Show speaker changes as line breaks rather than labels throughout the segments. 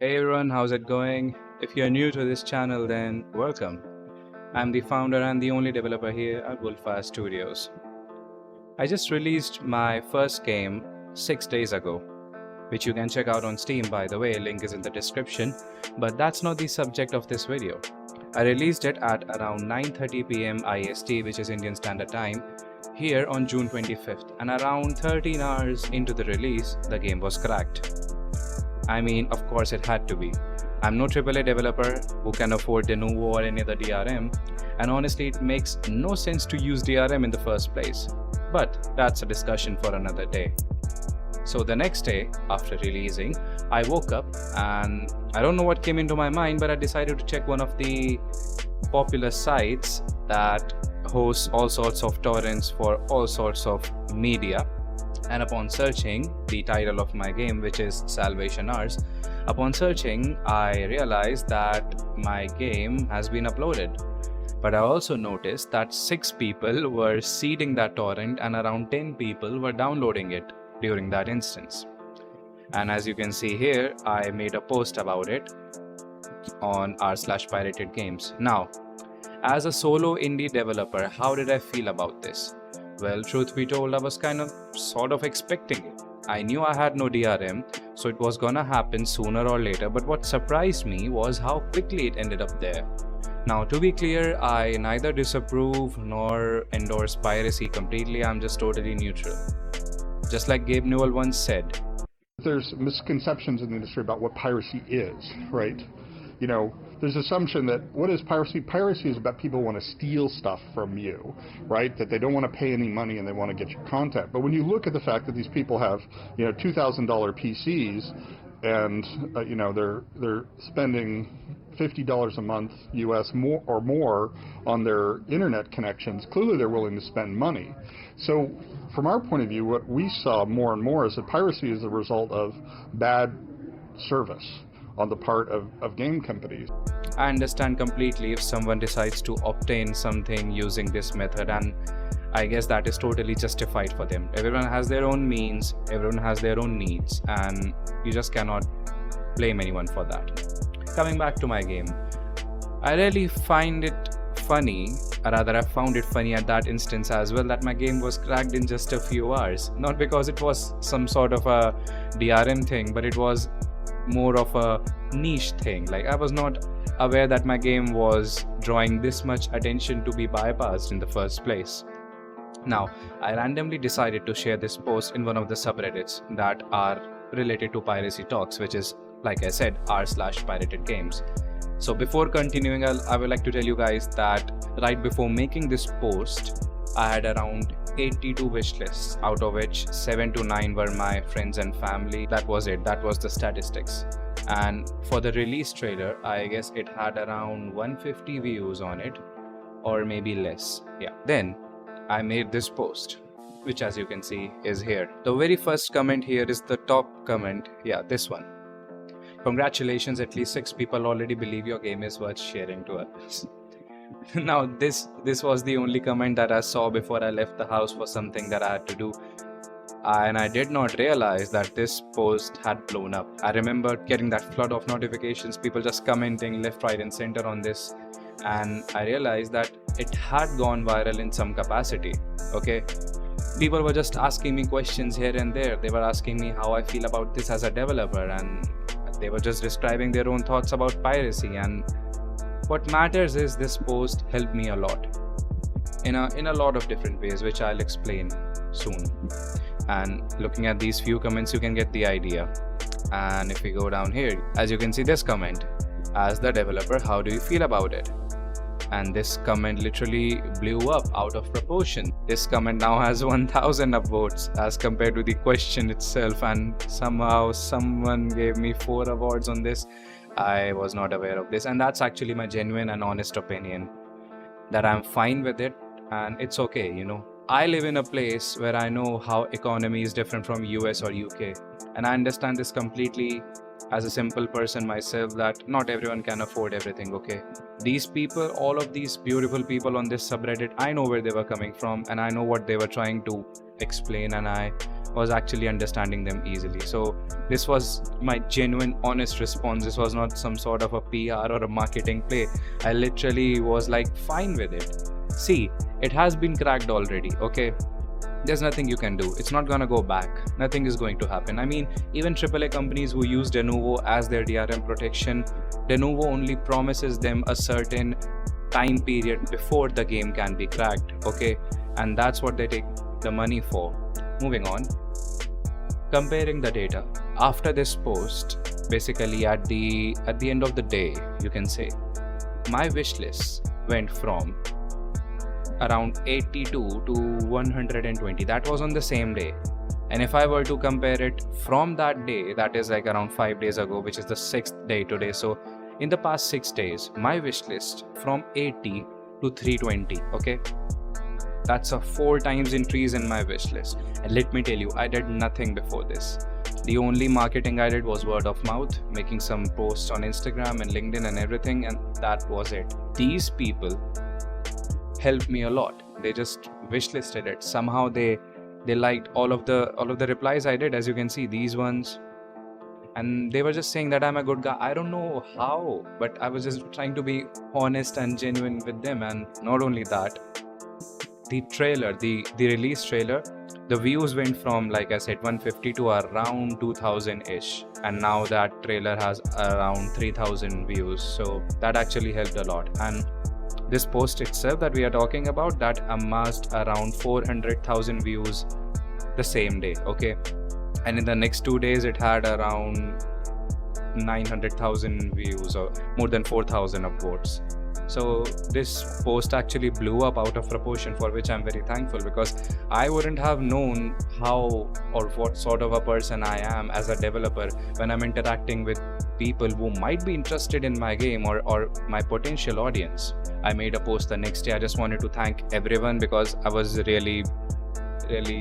Hey everyone, how's it going? If you're new to this channel, then welcome. I'm the founder and the only developer here at Wolfire Studios. I just released my first game 6 days ago, which you can check out on Steam, by the way, link is in the description, but that's not the subject of this video. I released it at around 9:30 p.m. IST, which is Indian Standard Time, here on June 25th, and around 13 hours into the release, the game was cracked. I mean, of course it had to be. I'm no AAA developer who can afford Denuvo or any other DRM, and honestly it makes no sense to use DRM in the first place. But that's a discussion for another day. So the next day, after releasing, I woke up and I don't know what came into my mind, but I decided to check one of the popular sites that hosts all sorts of torrents for all sorts of media. And upon searching the title of my game, which is Salvation Hours, upon searching I realized that my game has been uploaded. But I also noticed that 6 people were seeding that torrent and around 10 people were downloading it during that instance. And as you can see here, I made a post about it on r/pirated games. Now, as a solo indie developer, how did I feel about this? Well, truth be told, I was sort of expecting it. I knew I had no DRM, so it was gonna happen sooner or later, but what surprised me was how quickly it ended up there. Now, to be clear, I neither disapprove nor endorse piracy completely, I'm just totally neutral. Just like Gabe Newell once said,
there's misconceptions in the industry about what piracy is, right? You know, there's assumption that what is piracy? Piracy is about people who want to steal stuff from you, right? That they don't want to pay any money and they want to get your content. But when you look at the fact that these people have, $2,000 PCs and, they're spending $50 a month US more on their internet connections, clearly they're willing to spend money. So from our point of view, what we saw more and more is that piracy is a result of bad service on the part of game companies.
I understand completely if someone decides to obtain something using this method, and I guess that is totally justified for them. Everyone has their own means, everyone has their own needs, and you just cannot blame anyone for that. Coming back to my game, I really find it funny, or rather I found it funny at that instance as well, that my game was cracked in just a few hours. Not because it was some sort of a DRM thing, but it was more of a niche thing. Like, I was not aware that my game was drawing this much attention to be bypassed in the first place. Now, I randomly decided to share this post in one of the subreddits that are related to piracy talks, which is, like I said, r/pirated games. So before continuing, I would like to tell you guys that right before making this post, I had around 82 wish lists, out of which 7 to 9 were my friends and family. That was it, that was the statistics. And for the release trailer, I guess it had around 150 views on it, or maybe less. Yeah. Then I made this post, which as you can see is here. The very first comment here is the top comment. Yeah, this one. Congratulations, at least 6 people already believe your game is worth sharing to others. Now this was the only comment that I saw before I left the house for something that I had to do, and I did not realize that this post had blown up. I remember getting that flood of notifications, people just commenting left, right and center on this, and I realized that it had gone viral in some capacity. Okay, people were just asking me questions here and there. They were asking me how I feel about this as a developer, and they were just describing their own thoughts about piracy. And what matters is this post helped me a lot in a lot of different ways, which I'll explain soon. And looking at these few comments, you can get the idea. And if we go down here, as you can see this comment, as the developer, how do you feel about it? And this comment literally blew up out of proportion. This comment now has 1000 upvotes as compared to the question itself, and somehow someone gave me 4 awards on this. I was not aware of this, and that's actually my genuine and honest opinion, that I'm fine with it and it's okay, I live in a place where I know how economy is different from US or UK, and I understand this completely as a simple person myself, that not everyone can afford everything, okay? These people, all of these beautiful people on this subreddit, I know where they were coming from and I know what they were trying to explain, and I was actually understanding them easily. So this was my genuine, honest response. This was not some sort of a PR or a marketing play. I literally was like fine with it. See, it has been cracked already, okay? There's nothing you can do. It's not gonna go back. Nothing is going to happen. I mean, even AAA companies who use Denuvo as their DRM protection, Denuvo only promises them a certain time period before the game can be cracked, okay? And that's what they take the money for. Moving on. Comparing the data. After this post, basically at the end of the day, you can say, my wish list went from around 82 to 120. That was on the same day. And if I were to compare it from that day, that is like around 5 days ago, which is the 6th day today. So in the past 6 days, my wish list from 80 to 320, okay? That's a 4 times increase in my wish list. And let me tell you, I did nothing before this. The only marketing I did was word of mouth, making some posts on Instagram and LinkedIn and everything, and that was it. These people helped me a lot. They just wishlisted it. Somehow they liked all of the replies I did, as you can see, these ones, and they were just saying that I'm a good guy. I don't know how, but I was just trying to be honest and genuine with them. And not only that, the trailer, the release trailer, the views went from, like I said, 150 to around 2000-ish, and now that trailer has around 3000 views. So that actually helped a lot. And this post itself that we are talking about, that amassed around 400,000 views the same day, okay? And in the next 2 days, it had around 900,000 views, or more than 4,000 upvotes. So this post actually blew up out of proportion, for which I'm very thankful, because I wouldn't have known how or what sort of a person I am as a developer when I'm interacting with people who might be interested in my game or my potential audience. I made a post the next day. I just wanted to thank everyone because I was really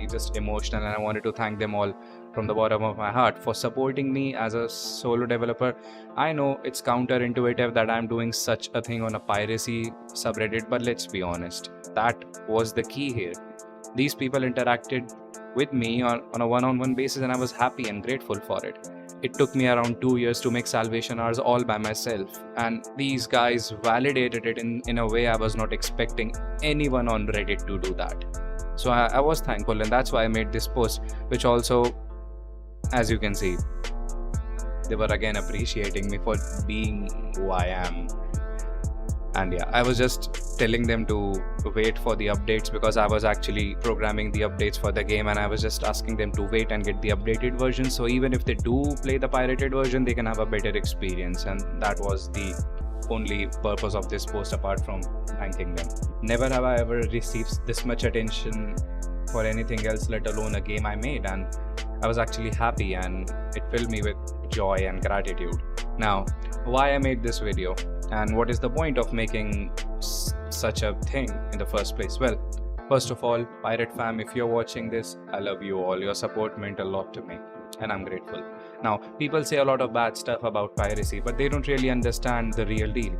just emotional, and I wanted to thank them all from the bottom of my heart for supporting me as a solo developer. I know it's counterintuitive that I'm doing such a thing on a piracy subreddit, but let's be honest, that was the key here. These people interacted with me on a one-on-one basis, and I was happy and grateful for it. It took me around 2 years to make Salvation Hours all by myself, and these guys validated it in a way I was not expecting anyone on Reddit to do that. So I was thankful, and that's why I made this post, which also, as you can see, they were again appreciating me for being who I am. And yeah, I was just telling them to wait for the updates, because I was actually programming the updates for the game, and I was just asking them to wait and get the updated version, so even if they do play the pirated version, they can have a better experience. And that was the only purpose of this post, apart from thanking them. Never have I ever received this much attention for anything else, let alone a game I made, and I was actually happy, and it filled me with joy and gratitude. Now, why I made this video, and what is the point of making such a thing in the first place? Well, first of all, Pirate fam, if you're watching this, I love you all. Your support meant a lot to me, and I'm grateful. Now, people say a lot of bad stuff about piracy, but they don't really understand the real deal.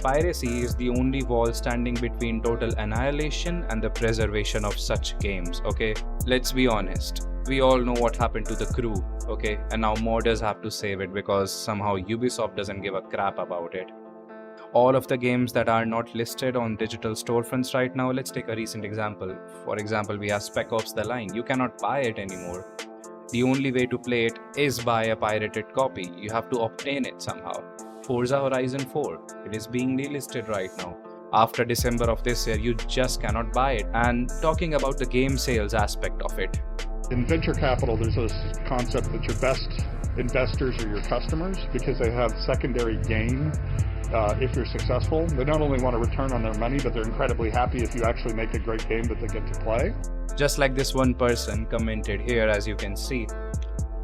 Piracy is the only wall standing between total annihilation and the preservation of such games, okay? Let's be honest. We all know what happened to the crew, okay? And now modders have to save it because somehow Ubisoft doesn't give a crap about it. All of the games that are not listed on digital storefronts right now, let's take a recent example. For example, we have Spec Ops The Line. You cannot buy it anymore. The only way to play it is buy a pirated copy. You have to obtain it somehow. Forza Horizon 4, it is being delisted right now. After December of this year, you just cannot buy it. And talking about the game sales aspect of it.
In venture capital, there's this concept that your best investors are your customers, because they have secondary gain if you're successful. They not only want a return on their money, but they're incredibly happy if you actually make a great game that they get to play.
Just like this one person commented here, as you can see,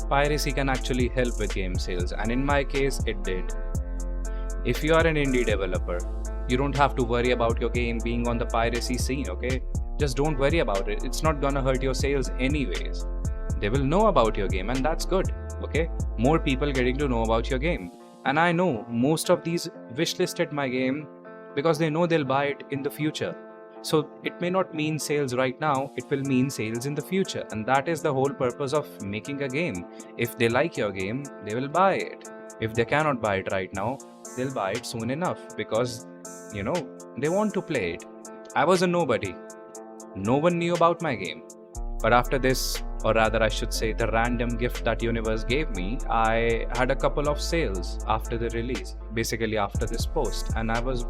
piracy can actually help with game sales, and in my case, it did. If you are an indie developer, you don't have to worry about your game being on the piracy scene, okay? Just don't worry about it. It's not gonna hurt your sales anyways. They will know about your game, and that's good. okay? More people getting to know about your game. And I know most of these wishlisted my game because they know they'll buy it in the future. So it may not mean sales right now, it will mean sales in the future. And that is the whole purpose of making a game. If they like your game, they will buy it. If they cannot buy it right now, they'll buy it soon enough because, they want to play it. I was a nobody. No one knew about my game. But after this, or rather I should say the random gift that universe gave me, I had a couple of sales after the release, basically after this post, and I was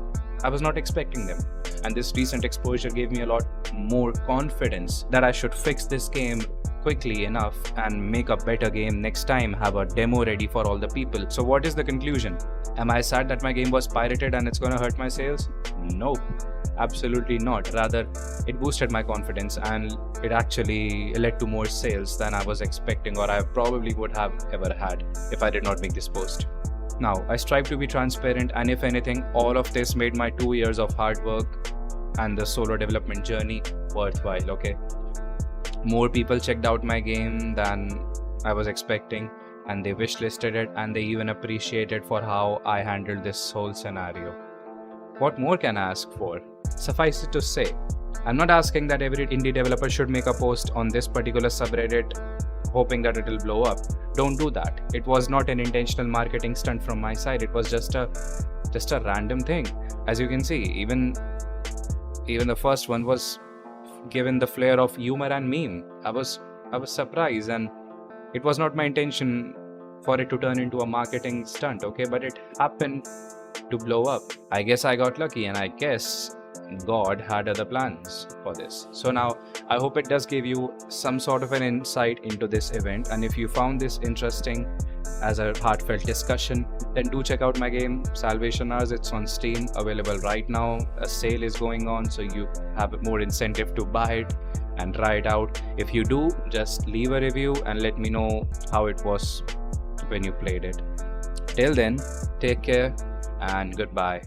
not expecting them. And this recent exposure gave me a lot more confidence that I should fix this game quickly enough and make a better game next time, have a demo ready for all the people. So what is the conclusion? Am I sad that my game was pirated and it's gonna hurt my sales? No, absolutely not. Rather, it boosted my confidence and it actually led to more sales than I was expecting, or I probably would have ever had if I did not make this post. Now, I strive to be transparent, and if anything, all of this made my 2 years of hard work and the solo development journey worthwhile, okay? More people checked out my game than I was expecting, and they wishlisted it, and they even appreciated for how I handled this whole scenario. What more can I ask for? Suffice it to say, I'm not asking that every indie developer should make a post on this particular subreddit hoping that it will blow up. Don't do that. It was not an intentional marketing stunt from my side. It was just a random thing. As you can see, even the first one was given the flair of humor and meme. I was surprised, and it was not my intention for it to turn into a marketing stunt, okay? But it happened to blow up. I guess I got lucky, and I guess God had other plans for this. So now I hope it does give you some sort of an insight into this event, and if you found this interesting as a heartfelt discussion, then do check out my game Salvation Hours. It's on Steam, available right now. A sale is going on, so you have more incentive to buy it and try it out. If you do, just leave a review and let me know how it was when you played it. Till then, take care and goodbye.